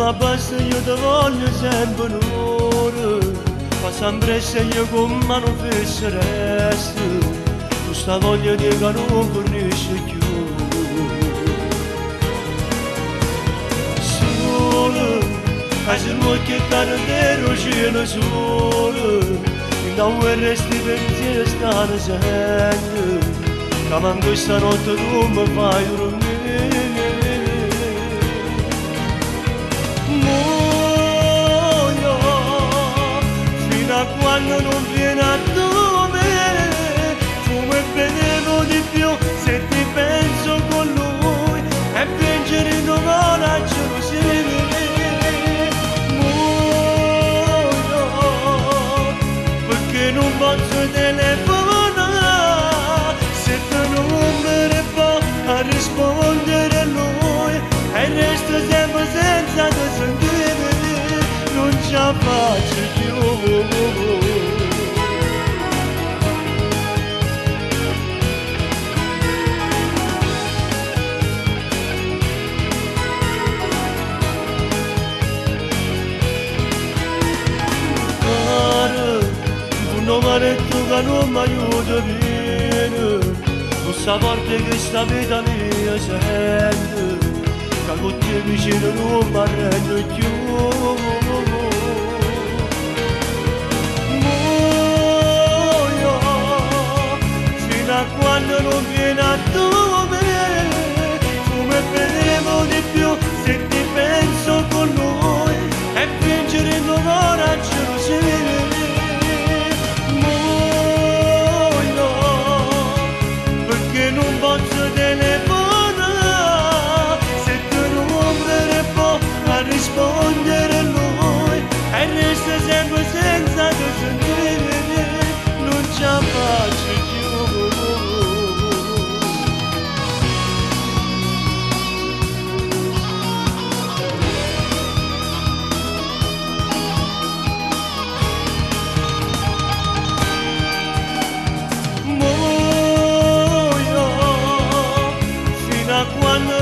ma basta io ti voglio sempre un'ora, ma sempre se io con mano fesseresti, questa voglia di che non fornisce più. Solo, a se non che tardi cielo solo, da un resti pensieri stanno sempre, che manco stanotte tu mi fai dormire. Quando non viene a dove fumo e bevevo di più se ti penso con lui e piangere non ho la gelosia. Muoio perché non posso telefonare se tu non mi rispondi a rispondere a lui e resto sempre senza te sentire, non ce la faccio più. Non mi ha detto che non mi aiuta bene, non sa forte che sta vita mia sente, che con te vicino non mi arrendo più. Muoio fino a quando non viene a dove, come vedremo di più se ti penso con lui e vincere non ho la gelosia. Non posso telefonare se tu non mi puoi a rispondere a lui e resta sempre senza te sentire, non ce la faccio più. Quando